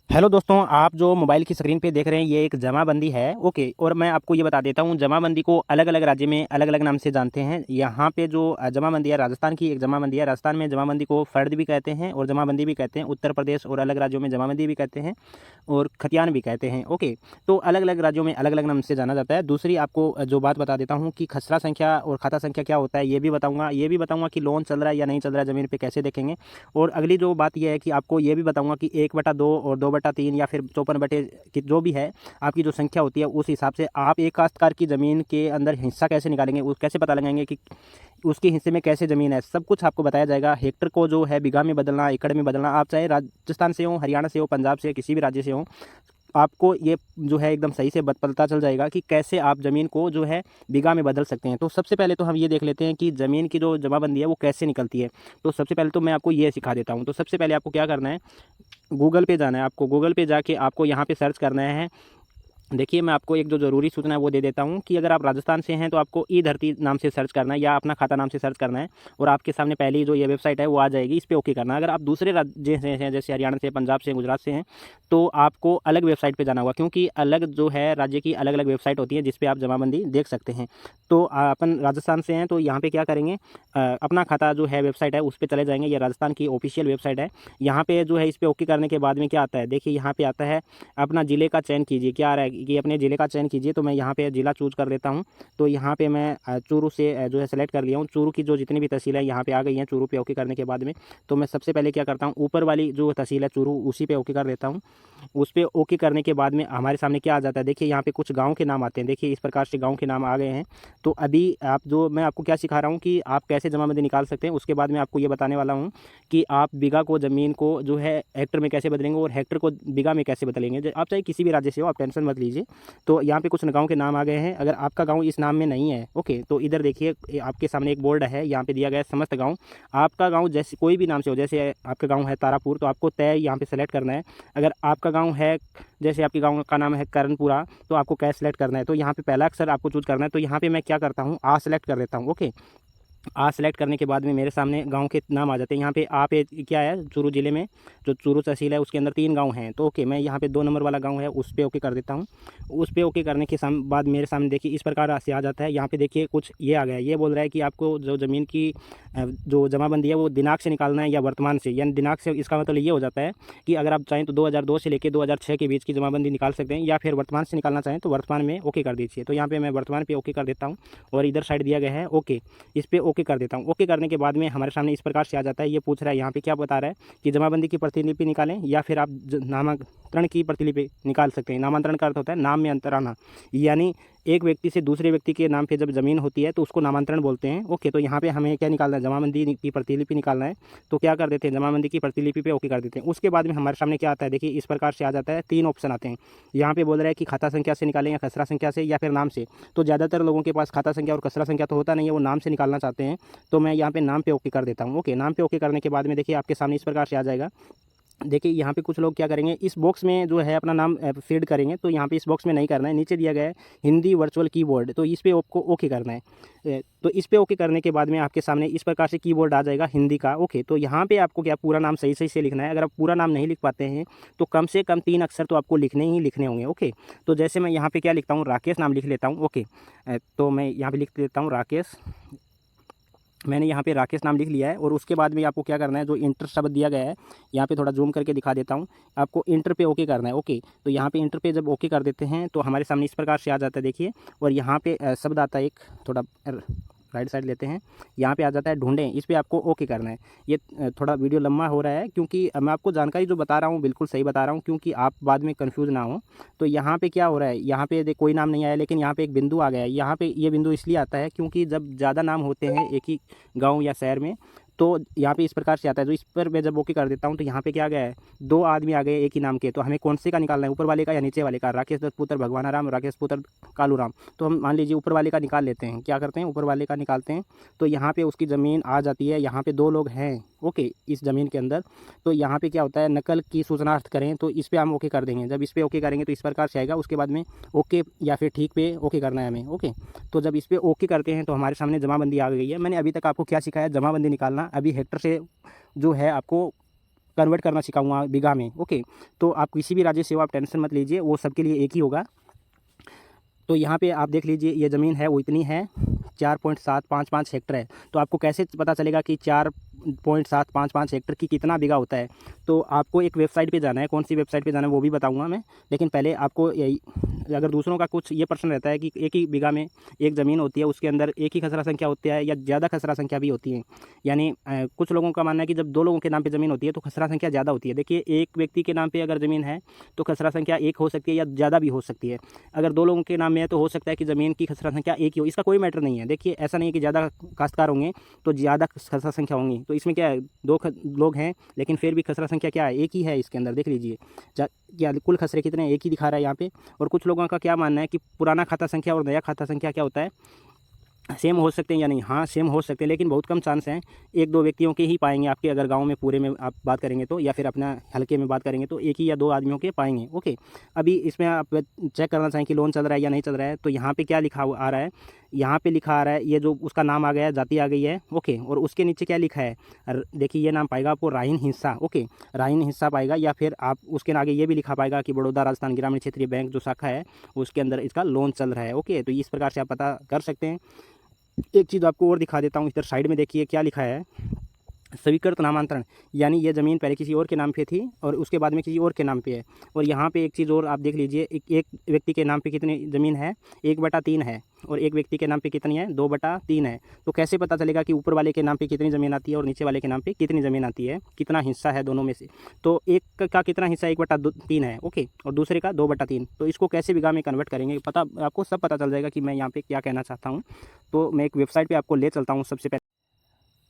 Hello दोस्तों, आप जो मोबाइल की स्क्रीन पे देख रहे हैं ये एक जमाबंदी है। ओके, और मैं आपको ये बता देता हूँ, जमाबंदी को अलग अलग राज्य में अलग अलग नाम से जानते हैं। यहाँ पे जो जमाबंदी है, राजस्थान की एक जमाबंदी है। राजस्थान में जमाबंदी को फर्द भी कहते हैं और जमाबंदी भी कहते हैं। उत्तर प्रदेश और अलग राज्यों में जमाबंदी भी कहते हैं और खतियान भी कहते हैं। ओके, तो अलग अलग राज्यों में अलग अलग नाम से जाना जाता है। दूसरी आपको जो बात बता देता हूँ कि खसरा संख्या और खाता संख्या क्या होता है, ये भी बताऊँगा। ये भी बताऊँगा कि लोन चल रहा है या नहीं चल रहा है, ज़मीन पे कैसे देखेंगे। और अगली जो बात ये है कि आपको ये भी बताऊँगा कि 1/2 और 2/3 या फिर 54 की जो भी है आपकी जो संख्या होती है, उस हिसाब से आप एक काश्तकार की ज़मीन के अंदर हिस्सा कैसे निकालेंगे, उस कैसे पता लगाएंगे कि उसके हिस्से में कैसे ज़मीन है, सब कुछ आपको बताया जाएगा। हेक्टर को जो है बीघा में बदलना, एकड़ में बदलना, आप चाहे राजस्थान से हो, हरियाणा से हो, पंजाब से, किसी भी राज्य से हो, आपको ये जो है एकदम सही से पता चल जाएगा कि कैसे आप ज़मीन को जो है बीघा में बदल सकते हैं। तो सबसे पहले तो हम ये देख लेते हैं कि ज़मीन की जो जमाबंदी है वो कैसे निकलती है। तो सबसे पहले तो मैं आपको ये सिखा देता हूँ। तो सबसे पहले आपको क्या करना है, गूगल पे जाना है। आपको गूगल पे जाके आपको यहाँ पे सर्च करना है। देखिए, मैं आपको एक जो ज़रूरी सूचना है वो दे देता हूँ कि अगर आप राजस्थान से हैं तो आपको ई धरती नाम से सर्च करना है या अपना खाता नाम से सर्च करना है और आपके सामने पहली जो ये वेबसाइट है वो आ जाएगी। इस पे ओके करना है। अगर आप दूसरे राज्य से हैं, जैसे हरियाणा से, पंजाब से, गुजरात से हैं, तो आपको अलग वेबसाइट पे जाना होगा, क्योंकि अलग जो है राज्य की अलग अलग वेबसाइट होती है जिस पे आप जमाबंदी देख सकते हैं। तो अपन राजस्थान से हैं तो यहाँ पे क्या करेंगे, अपना खाता जो है वेबसाइट है उस पर चले जाएंगे। ये राजस्थान की ऑफिशियल वेबसाइट है। यहाँ पे जो है इस पर ओके करने के बाद में क्या आता है, देखिए यहाँ पे आता है अपना ज़िले का चयन कीजिए। क्या आ रहा है कि अपने ज़िले का चयन कीजिए, तो मैं यहाँ पे ज़िला चूज़ कर लेता हूँ। तो यहाँ पे मैं चूरू से जो है सेलेक्ट कर लिया हूँ। चूरू की जो जितनी भी तहसील है यहाँ पे आ गई हैं। चूरू पे ओके करने के बाद में तो मैं सबसे पहले क्या करता हूँ, ऊपर वाली जो तहसील है चूरू, उसी पे ओके कर देता हूँ। उस पे ओके करने के बाद में हमारे सामने क्या आ जाता है, देखिए यहाँ पे कुछ गाँव के नाम आते हैं। देखिए इस प्रकार से गाँव के नाम आ गए हैं। तो अभी आप जो मैं आपको क्या सिखा रहा हूँ कि आप कैसे जमाबंदी निकाल सकते हैं, उसके बाद में आपको ये बताने वाला हूँ कि आप बीघा को, ज़मीन को जो है हेक्टर में कैसे बदलेंगे और हेक्टर को बीघा में कैसे बदलेंगे। आप चाहे किसी भी राज्य से हो, आप टेंशन मत लीजिए। तो यहाँ पे कुछ गाँव के नाम आ गए हैं। अगर आपका गाँव इस नाम में नहीं है, ओके, तो इधर देखिए आपके सामने एक बोर्ड है, यहाँ पे दिया गया है समस्त गाँव। आपका गाँव जैसे कोई भी नाम से हो, जैसे आपका गाँव है तारापुर, तो आपको तय यहाँ पे सेलेक्ट करना है। अगर आपका गाँव है, जैसे आपके गाँव का नाम है करणपुरा, तो आपको क्या सेलेक्ट करना है, तो यहाँ पे पहला अक्षर आपको चूज करना है। तो यहाँ पे मैं क्या करता हूँ, आ सेलेक्ट कर देता हूँ। ओके, आ सेलेक्ट करने के बाद में मेरे सामने गांव के नाम आ जाते हैं। यहाँ पे आप क्या है, चूरू जिले में जो चूरू तहसील है उसके अंदर 3 गांव हैं। तो ओके, मैं यहाँ पे 2 नंबर वाला गांव है उस पे ओके कर देता हूँ। उस पे ओके करने के बाद मेरे सामने देखिए इस प्रकार से आ जाता है। यहाँ पे देखिए कुछ ये आ गया है, ये बोल रहा है कि आपको जो ज़मीन की जो जमाबंदी है वो दिनांक से निकालना है या वर्तमान से। यानी दिनांक से इसका मतलब ये हो जाता है कि अगर आप चाहें तो 2002 से लेकर 2006 के बीच की जमाबंदी निकाल सकते हैं, या फिर वर्तमान से निकालना चाहें तो वर्तमान में ओके कर दीजिए। तो यहाँ पे मैं वर्तमान पे ओके कर देता हूँ और इधर साइड दिया गया है ओके, इस पर ओके कर देता हूँ। ओके करने के बाद में हमारे सामने इस प्रकार से आ जाता है। ये पूछ रहा है यहाँ पे क्या बता रहा है कि जमाबंदी की प्रतिलिपि निकालें या फिर आप नामांतरण की प्रतिलिपि निकाल सकते हैं। नामांतरण का अर्थ होता है नाम में अंतर आना, यानी एक व्यक्ति से दूसरे व्यक्ति के नाम पे जब ज़मीन होती है तो उसको नामांतरण बोलते हैं। ओके, तो यहाँ पे हमें क्या निकालना है, जमाबंदी की प्रतिलिपि निकालना है। तो क्या कर देते हैं, जमाबंदी की प्रतिलिपि पे ओके कर देते हैं। उसके बाद में हमारे सामने क्या आता है, देखिए इस प्रकार से आ जाता है। 3 ऑप्शन आते हैं। यहाँ पे बोल रहा है कि खाता संख्या से निकालें या खसरा संख्या से या फिर नाम से। तो ज़्यादातर लोगों के पास खाता संख्या और खसरा संख्या तो होता नहीं है, वो नाम से निकालना चाहते हैं। तो मैं यहाँ पे नाम पे ओके कर देता हूँ। ओके, नाम पे ओके करने के बाद में देखिए आपके सामने इस प्रकार से आ जाएगा। देखिए यहाँ पे कुछ लोग क्या करेंगे, इस बॉक्स में जो है अपना नाम फीड करेंगे। तो यहाँ पे इस बॉक्स में नहीं करना है, नीचे दिया गया है हिंदी वर्चुअल कीबोर्ड, तो इस पे आपको ओके करना है। तो इस पे ओके करने के बाद में आपके सामने इस प्रकार से कीबोर्ड आ जाएगा हिंदी का। ओके, तो यहाँ पे आपको क्या पूरा नाम सही सही से लिखना है। अगर आप पूरा नाम नहीं लिख पाते हैं तो कम से कम 3 अक्षर तो आपको लिखने ही लिखने होंगे। ओके, तो जैसे मैं यहाँ पे क्या लिखता हूँ, राकेश नाम लिख लेता हूँ। ओके, तो मैं यहाँ पे लिख देता हूँ राकेश। मैंने यहाँ पे राकेश नाम लिख लिया है और उसके बाद में आपको क्या करना है, जो इंटर शब्द दिया गया है, यहाँ पे थोड़ा जूम करके दिखा देता हूँ। आपको इंटर पे ओके करना है। ओके, तो यहाँ पे इंटर पे जब ओके कर देते हैं तो हमारे सामने इस प्रकार से आ जाता है देखिए। और यहाँ पे शब्द आता है एक, थोड़ा राइट साइड लेते हैं, यहाँ पे आ जाता है ढूंढें, इस पे आपको ओके करना है। ये थोड़ा वीडियो लंबा हो रहा है क्योंकि मैं आपको जानकारी जो बता रहा हूँ बिल्कुल सही बता रहा हूँ, क्योंकि आप बाद में कंफ्यूज ना हो। तो यहाँ पे क्या हो रहा है, यहाँ पे कोई नाम नहीं आया, लेकिन यहाँ पे एक बिंदु आ गया है। यहाँ पे ये बिंदु इसलिए आता है क्योंकि जब ज़्यादा नाम होते हैं एक ही गाँव या शहर में, तो यहाँ पे इस प्रकार से आता है। तो इस पर मैं जब ओके कर देता हूँ तो यहाँ पे क्या आ गया है, 2 आदमी आ गए एक ही नाम के। तो हमें कौन से का निकालना है, ऊपर वाले का या नीचे वाले का। राकेश दत्त पुत्र भगवाना राम, राकेश पुत्र कालू राम। तो हम मान लीजिए ऊपर वाले का निकाल लेते हैं। क्या करते हैं, ऊपर वाले का निकालते हैं। तो यहाँ पे उसकी ज़मीन आ जाती है। यहाँ पे 2 लोग हैं ओके इस ज़मीन के अंदर। तो यहाँ पे क्या होता है, नकल की सूचनार्थ करें, तो इस पर हम ओके कर देंगे। जब इस पर ओके करेंगे तो इस प्रकार से आएगा। उसके बाद में ओके या फिर ठीक पे ओके करना है हमें। ओके, तो जब इस पर ओके करते हैं तो हमारे सामने जमाबंदी आ गई है। मैंने अभी तक आपको क्या सिखाया, जमाबंदी निकालना। अभी हेक्टर से जो है आपको कन्वर्ट करना सिखाऊंगा बीघा में। ओके, तो आप किसी भी राज्य से हो, आप टेंशन मत लीजिए, वो सबके लिए एक ही होगा। तो यहाँ पे आप देख लीजिए, ये ज़मीन है वो इतनी है, 4.755 हेक्टर है। तो आपको कैसे पता चलेगा कि 4.755 हेक्टर की कितना बीघा होता है? तो आपको एक वेबसाइट पे जाना है, कौन सी वेबसाइट पे जाना है वो भी बताऊंगा मैं, लेकिन पहले आपको यही, अगर दूसरों का कुछ ये प्रश्न रहता है कि एक ही बीघा में एक ज़मीन होती है, उसके अंदर एक ही खसरा संख्या होती है या ज़्यादा खसरा संख्या भी होती है, यानी कुछ लोगों का मानना है कि जब दो लोगों के नाम पर ज़मीन होती है तो खसरा संख्या ज़्यादा होती है। देखिए, एक व्यक्ति के नाम पर अगर ज़मीन है तो खसरा संख्या एक हो सकती है या ज़्यादा भी हो सकती है। अगर दो लोगों के नाम में है तो हो सकता है कि ज़मीन की खसरा संख्या एक ही हो, इसका कोई मैटर नहीं है। देखिए, ऐसा नहीं है कि ज़्यादा काश्तकार होंगे तो ज़्यादा खसरा संख्या होंगी, तो इसमें क्या है, दो लोग हैं लेकिन फिर भी खसरा संख्या क्या है, एक ही है इसके अंदर। देख लीजिए क्या कुल खसरे कितने, एक ही दिखा रहा है यहाँ पे। और कुछ लोगों का क्या मानना है कि पुराना खाता संख्या और नया खाता संख्या क्या होता है, सेम हो सकते हैं या नहीं। हाँ, सेम हो सकते हैं, लेकिन बहुत कम चांस हैं, एक दो व्यक्तियों के ही पाएंगे आपके, अगर गांव में पूरे में आप बात करेंगे तो, या फिर अपना हल्के में बात करेंगे तो एक ही या दो आदमियों के पाएंगे। ओके, अभी इसमें आप चेक करना चाहें कि लोन चल रहा है या नहीं चल रहा है, तो यहाँ पे क्या लिखा आ रहा है, यहाँ पे लिखा आ रहा है, ये जो उसका नाम आ गया है, जाति आ गई है। ओके, और उसके नीचे क्या लिखा है, देखिए ये नाम पाएगा आपको राहीन हिस्सा। ओके, राहीन हिस्सा पाएगा, या फिर आप उसके आगे ये भी लिखा पाएगा कि बड़ौदा राजस्थान ग्रामीण क्षेत्रीय बैंक जो शाखा है उसके अंदर इसका लोन चल रहा है। ओके, तो इस प्रकार से आप पता कर सकते हैं। एक चीज़ आपको और दिखा देता हूँ, इधर साइड में देखिए क्या लिखा है, स्वीकृत नामांतरण, यानी ये ज़मीन पहले किसी और के नाम पे थी और उसके बाद में किसी और के नाम पे है। और यहाँ पे एक चीज़ और आप देख लीजिए, एक व्यक्ति के नाम पे कितनी ज़मीन है, 1/3 है, और एक व्यक्ति के नाम पे कितनी है, 2/3 है। तो कैसे पता चलेगा कि ऊपर वाले के नाम पे कितनी ज़मीन आती है और नीचे वाले के नाम पे कितनी ज़मीन आती है, कितना हिस्सा है दोनों में से? तो एक का कितना हिस्सा, 1/3 है। ओके, और दूसरे का 2/3। तो इसको कैसे बीघा में कन्वर्ट करेंगे, पता आपको सब पता चल जाएगा कि मैं यहाँ पर क्या कहना चाहता हूँ। तो मैं एक वेबसाइट पर आपको ले चलता हूँ। सबसे पहले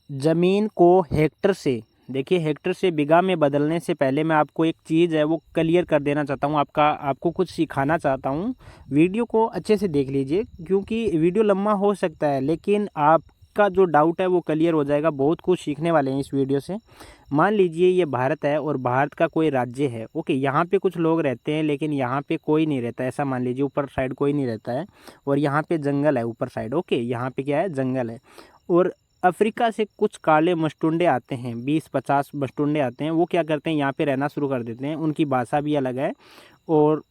ज़मीन को हेक्टर से, देखिए हेक्टर से बीघा में बदलने से पहले मैं आपको एक चीज़ है वो क्लियर कर देना चाहता हूँ, आपको कुछ सिखाना चाहता हूँ। वीडियो को अच्छे से देख लीजिए, क्योंकि वीडियो लंबा हो सकता है लेकिन आपका जो डाउट है वो क्लियर हो जाएगा। बहुत कुछ सीखने वाले हैं इस वीडियो से। मान लीजिए ये भारत है और भारत का कोई राज्य है। ओके, यहाँ पे कुछ लोग रहते हैं लेकिन यहाँ पे कोई नहीं रहता, ऐसा मान लीजिए ऊपर साइड कोई नहीं रहता है और यहाँ पे जंगल है ऊपर साइड। ओके, यहाँ पे क्या है, जंगल है। और अफ्रीका से कुछ काले मस्टुंडे आते हैं, 20-50 मस्टुंडे आते हैं। वो क्या करते हैं, यहाँ पे रहना शुरू कर देते हैं। उनकी भाषा भी अलग है और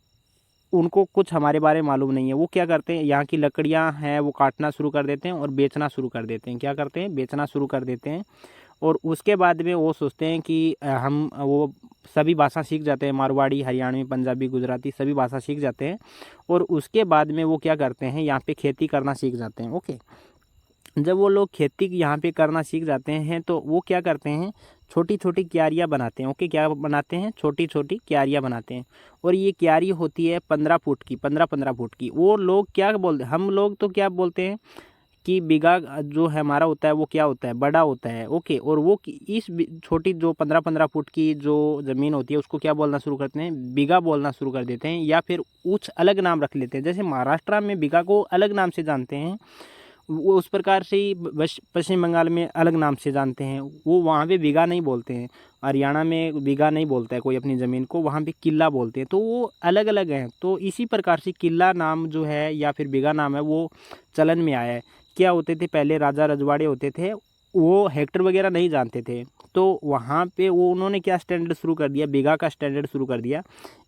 उनको कुछ हमारे बारे में मालूम नहीं है। वो क्या करते हैं, यहाँ की लकड़ियाँ हैं वो काटना शुरू कर देते हैं और बेचना शुरू कर देते हैं। क्या करते हैं, बेचना शुरू कर देते हैं। और उसके बाद में वो सोचते हैं कि हम वो सभी भाषा सीख जाते हैं, मारवाड़ी, हरियाणवी, पंजाबी, गुजराती सभी भाषा सीख जाते हैं। और उसके बाद में वो क्या करते हैं, यहाँ पे खेती करना सीख जाते हैं। ओके, जब वो लोग खेती यहाँ पे करना सीख जाते हैं तो वो क्या करते हैं, छोटी छोटी क्यारियाँ बनाते हैं। ओके, क्या बनाते हैं, छोटी छोटी क्यारियाँ बनाते हैं। और ये क्यारी होती है 15 फुट की, 15-15 फुट की। वो लोग क्या बोलते हैं, हम लोग तो क्या बोलते हैं कि बीघा जो है हमारा होता है वो क्या होता है, बड़ा होता है। ओके, और वो इस छोटी जो 15-15 फुट की जो ज़मीन होती है उसको क्या बोलना शुरू करते हैं, बीघा बोलना शुरू कर देते हैं, या फिर कुछ अलग नाम रख लेते हैं। जैसे महाराष्ट्र में बीघा को अलग नाम से जानते हैं, वो उस प्रकार से ही पश्चिम बंगाल में अलग नाम से जानते हैं। वो वहाँ पे बीघा नहीं बोलते हैं। हरियाणा में बीघा नहीं बोलता है कोई अपनी ज़मीन को, वहाँ पे किला बोलते हैं। तो वो अलग अलग हैं। तो इसी प्रकार से किला नाम जो है या फिर बीघा नाम है वो चलन में आया है। क्या होते थे, पहले राजा रजवाड़े होते थे, वो हेक्टर वगैरह नहीं जानते थे। तो वहाँ पे वो उन्होंने क्या स्टैंडर्ड शुरू कर दिया, बीघा का स्टैंडर्ड शुरू कर दिया।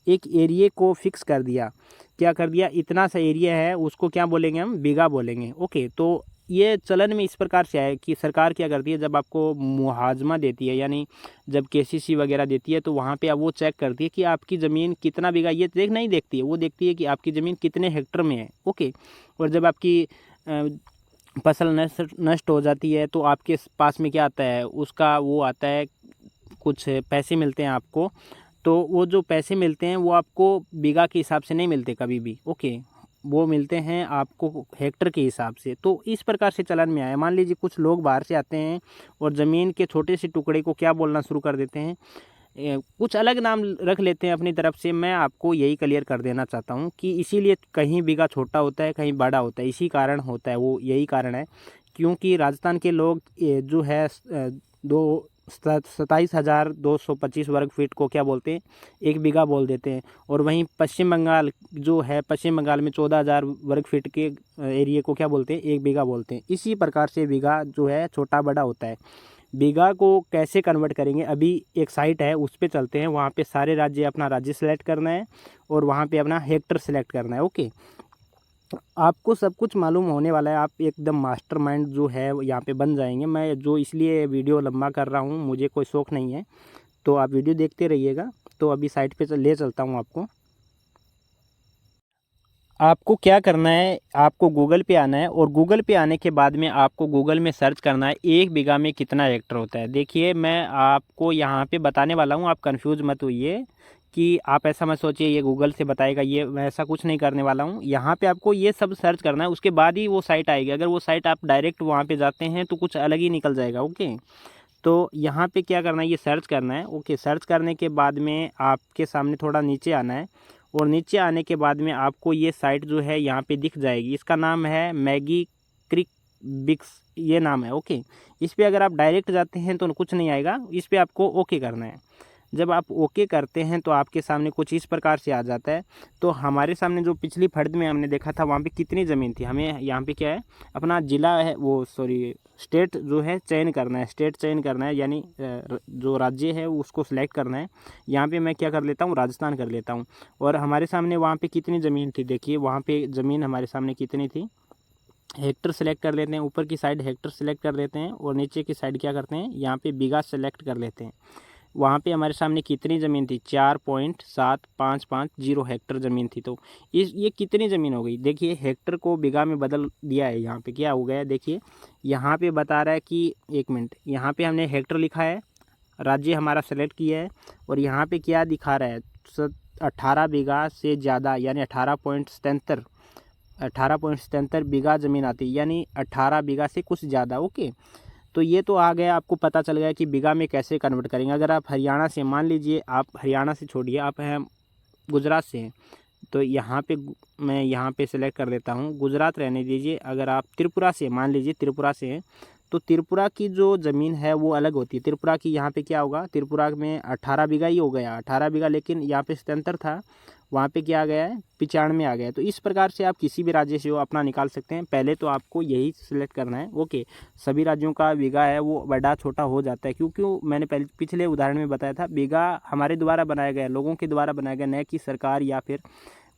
एक एरिया को फिक्स कर दिया, क्या कर दिया, इतना सा एरिया है उसको क्या बोलेंगे, हम बीघा बोलेंगे। ओके, तो ये चलन में इस प्रकार से है कि सरकार क्या करती है, जब आपको मुआवजा देती है यानी जब केसीसी वगैरह देती है तो वहाँ पे अब वो चेक करती है कि आपकी ज़मीन कितना बीघा, ये नहीं देखती है, वो देखती है कि आपकी ज़मीन कितने हेक्टर में है। ओके, और जब आपकी फसल नष्ट हो जाती है तो आपके पास में क्या आता है, उसका वो आता है, कुछ पैसे मिलते हैं आपको। तो वो जो पैसे मिलते हैं वो आपको बीघा के हिसाब से नहीं मिलते कभी भी। ओके, वो मिलते हैं आपको हेक्टर के हिसाब से। तो इस प्रकार से चलन में आया। मान लीजिए कुछ लोग बाहर से आते हैं और ज़मीन के छोटे से टुकड़े को क्या बोलना शुरू कर देते हैं, कुछ अलग नाम रख लेते हैं अपनी तरफ से। मैं आपको यही क्लियर कर देना चाहता हूँ कि इसीलिए कहीं बीघा छोटा होता है कहीं बड़ा होता है, इसी कारण होता है, वो यही कारण है। क्योंकि राजस्थान के लोग जो है 27,225 वर्ग फीट को क्या बोलते हैं, एक बीघा बोल देते हैं। और वहीं पश्चिम बंगाल जो है, पश्चिम बंगाल में 14,000 वर्ग फीट के एरिया को क्या बोलते हैं, एक बीघा बोलते हैं। इसी प्रकार से बीघा जो है छोटा बड़ा होता है। बीघा को कैसे कन्वर्ट करेंगे, अभी एक साइट है उस पर चलते हैं। वहाँ पे सारे राज्य, अपना राज्य सेलेक्ट करना है और वहाँ पे अपना हेक्टर सेलेक्ट करना है। ओके, आपको सब कुछ मालूम होने वाला है, आप एकदम मास्टरमाइंड जो है यहाँ पे बन जाएंगे। मैं जो इसलिए वीडियो लंबा कर रहा हूँ, मुझे कोई शौक़ नहीं है, तो आप वीडियो देखते रहिएगा। तो अभी साइट पे ले चलता हूँ आपको। आपको क्या करना है, आपको गूगल पे आना है और गूगल पे आने के बाद में आपको गूगल में सर्च करना है 1 बीघा में कितना हेक्टर होता है। देखिए मैं आपको यहाँ पे बताने वाला हूँ, आप कंफ्यूज मत होइए कि आप ऐसा मत सोचिए ये गूगल से बताएगा, ये मैं ऐसा कुछ नहीं करने वाला हूँ। यहाँ पे आपको ये सब सर्च करना है, उसके बाद ही वो साइट आएगी। अगर वो साइट आप डायरेक्ट वहाँ पे जाते हैं तो कुछ अलग ही निकल जाएगा। ओके, तो यहाँ पे क्या करना है, ये सर्च करना है। ओके, सर्च करने के बाद में आपके सामने थोड़ा नीचे आना है और नीचे आने के बाद में आपको ये साइट जो है यहाँ पे दिख जाएगी। इसका नाम है मैगी क्रिक बिक्स, ये नाम है। ओके, इस पर अगर आप डायरेक्ट जाते हैं तो कुछ नहीं आएगा, इस पर आपको ओके करना है। जब आप ओके करते हैं तो आपके सामने कुछ इस प्रकार से आ जाता है। तो हमारे सामने जो पिछली फर्द में हमने देखा था वहाँ पे कितनी ज़मीन थी, हमें यहाँ पे क्या है, अपना ज़िला है वो सॉरी स्टेट जो है चयन करना है, स्टेट चयन करना है, यानी जो राज्य है उसको सिलेक्ट करना है। यहाँ पे मैं क्या कर लेता हूँ, राजस्थान कर लेता हूँ। और हमारे सामने वहाँ पे कितनी ज़मीन थी, देखिए वहाँ पे ज़मीन हमारे सामने कितनी थी, हेक्टर सेलेक्ट कर लेते हैं। ऊपर की साइड हेक्टर सेलेक्ट कर लेते हैं और नीचे की साइड क्या करते हैं, यहाँ पे बीघा सेलेक्ट कर लेते हैं। वहाँ पे हमारे सामने कितनी ज़मीन थी, 4.7550 हेक्टर ज़मीन थी। तो ये कितनी ज़मीन हो गई, देखिए हेक्टर को बीघा में बदल दिया है। यहाँ पे क्या हो गया, देखिए यहाँ पे बता रहा है कि 1 मिनट, यहाँ पे हमने हेक्टर लिखा है, राज्य हमारा सेलेक्ट किया है और यहाँ पे क्या दिखा रहा है, 18 बीघा से ज़्यादा, यानी 18.77 बीघा ज़मीन आती है, यानी 18 बीघा से कुछ ज़्यादा। ओके, तो ये तो आ गया, आपको पता चल गया कि बीघा में कैसे कन्वर्ट करेंगे। अगर आप हरियाणा से, मान लीजिए आप हरियाणा से छोड़िए, आप हैं गुजरात से हैं, तो यहाँ पे मैं यहाँ पे सेलेक्ट कर लेता हूँ, गुजरात रहने दीजिए। अगर आप त्रिपुरा से, मान लीजिए त्रिपुरा से हैं, तो त्रिपुरा की जो ज़मीन है वो अलग होती है। त्रिपुरा की यहाँ पे क्या होगा, त्रिपुरा में 18 बीघा ही हो गया, 18 बीघा, लेकिन यहाँ पे 77 था, वहाँ पे क्या आ गया है, 95 आ गया है। तो इस प्रकार से आप किसी भी राज्य से वो अपना निकाल सकते हैं। पहले तो आपको यही सिलेक्ट करना है। ओके, सभी राज्यों का बीघा है वो बड़ा छोटा हो जाता है, क्योंकि मैंने पहले पिछले उदाहरण में बताया था, बीघा हमारे द्वारा बनाया गया, लोगों के द्वारा बनाया गया, न कि सरकार या फिर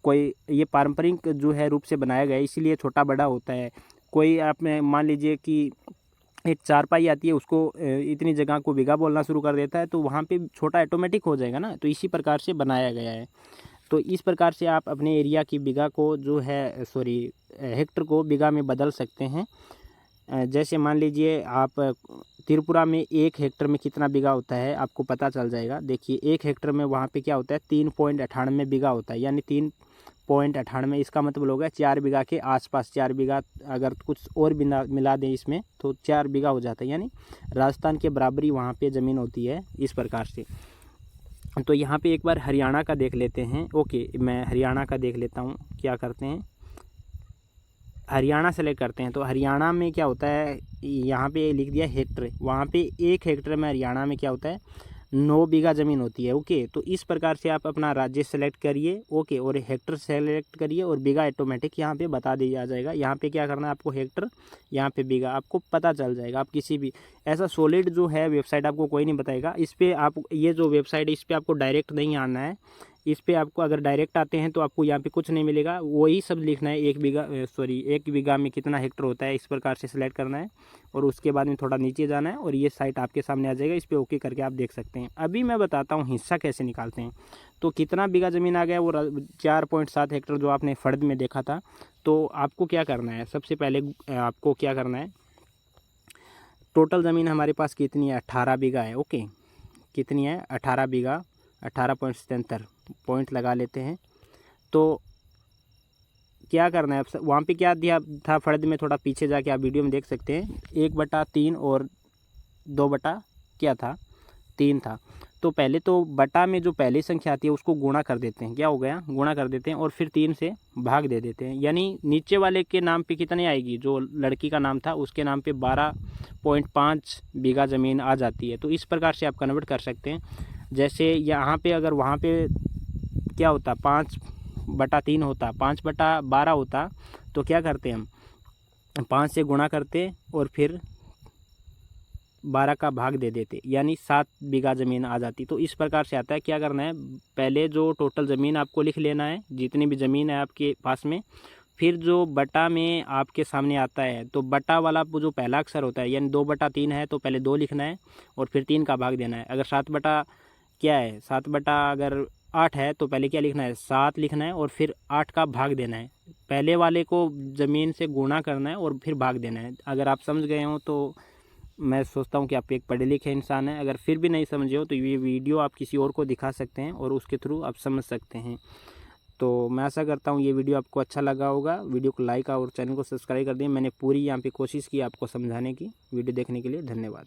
कोई, ये पारंपरिक जो है रूप से बनाया गया है, इसीलिए छोटा बड़ा होता है। कोई आपने मान लीजिए कि एक चारपाई आती है, उसको इतनी जगह को बीघा बोलना शुरू कर देता है, तो वहाँ पे छोटा ऑटोमेटिक हो जाएगा ना। तो इसी प्रकार से बनाया गया है। तो इस प्रकार से आप अपने एरिया की बीघा को जो है हेक्टर को बीघा में बदल सकते हैं। जैसे मान लीजिए आप त्रिपुरा में 1 हेक्टर में कितना बीघा होता है आपको पता चल जाएगा। देखिए 1 हेक्टर में वहाँ पे क्या होता है, 3.98 बीघा होता है, यानी 3.98, इसका मतलब होगा 4 बीघा के आसपास। 4 बीघा, अगर कुछ और मिला दें इसमें तो 4 बीघा हो जाता है, यानी राजस्थान के बराबरी वहाँ पे ज़मीन होती है, इस प्रकार से। तो यहाँ पे एक बार हरियाणा का देख लेते हैं। ओके, मैं हरियाणा का देख लेता हूँ, क्या करते हैं, हरियाणा सेलेक्ट करते हैं। तो हरियाणा में क्या होता है, यहाँ पे लिख दिया हेक्टर, वहाँ पे 1 हेक्टर में हरियाणा में क्या होता है, 9 बीघा ज़मीन होती है। ओके, तो इस प्रकार से आप अपना राज्य सेलेक्ट करिए। ओके, और हेक्टर सेलेक्ट करिए और बीघा ऑटोमेटिक यहाँ पे बता दिया जाएगा। यहाँ पे क्या करना है आपको, हेक्टर, यहाँ पे बीघा, आपको पता चल जाएगा। आप किसी भी ऐसा सॉलिड जो है वेबसाइट आपको कोई नहीं बताएगा। इस पर आप, ये जो वेबसाइट है इस पर आपको डायरेक्ट नहीं आना है। इस पे आपको अगर डायरेक्ट आते हैं तो आपको यहाँ पे कुछ नहीं मिलेगा, वही सब लिखना है। 1 बीघा में कितना हेक्टर होता है, इस प्रकार से सिलेक्ट करना है और उसके बाद में थोड़ा नीचे जाना है और ये साइट आपके सामने आ जाएगा। इस पे ओके करके आप देख सकते हैं। अभी मैं बताता हूँ हिस्सा कैसे निकालते हैं। तो कितना बीघा ज़मीन आ गया, वो 4.7 हेक्टर जो आपने फर्द में देखा था। तो आपको क्या करना है, सबसे पहले आपको क्या करना है, टोटल ज़मीन हमारे पास कितनी है, 18 बीघा है। ओके, कितनी है, 18 बीघा, 18.77 पॉइंट लगा लेते हैं। तो क्या करना है, वहाँ पे क्या दिया था फर्द में, थोड़ा पीछे जाके आप वीडियो में देख सकते हैं, 1/3 और 2 क्या था, 3 था। तो पहले तो बटा में जो पहली संख्या आती है उसको गुणा कर देते हैं, क्या हो गया, गुणा कर देते हैं और फिर 3 से भाग दे देते हैं, यानी नीचे वाले के नाम पे कितनी आएगी, जो लड़की का नाम था उसके नाम पे 12.5 बीघा ज़मीन आ जाती है। तो इस प्रकार से आप कन्वर्ट कर सकते हैं। जैसे यहाँ पे अगर वहाँ पे क्या होता, 5/3 होता, 5/12 होता, तो क्या करते हम, 5 से गुणा करते और फिर 12 का भाग दे देते, यानी 7 बीघा ज़मीन आ जाती। तो इस प्रकार से आता है। क्या करना है, पहले जो टोटल ज़मीन आपको लिख लेना है, जितनी भी ज़मीन है आपके पास में। फिर जो बटा में आपके सामने आता है, तो बटा वाला वो जो पहला अक्षर होता है, यानी 2/3 है, तो पहले 2 लिखना है और फिर 3 का भाग देना है। अगर 7 बटा क्या है, 7 बटा अगर 8 है, तो पहले क्या लिखना है, 7 लिखना है और फिर 8 का भाग देना है। पहले वाले को ज़मीन से गुणा करना है और फिर भाग देना है। अगर आप समझ गए हो तो मैं सोचता हूँ कि आप एक पढ़े लिखे इंसान हैं। अगर फिर भी नहीं समझे हो तो ये वीडियो आप किसी और को दिखा सकते हैं और उसके थ्रू आप समझ सकते हैं। तो मैं आशा करता हूँ ये वीडियो आपको अच्छा लगा होगा। वीडियो को लाइक और चैनल को सब्सक्राइब कर दिए। मैंने पूरी यहाँ पे कोशिश की आपको समझाने की। वीडियो देखने के लिए धन्यवाद।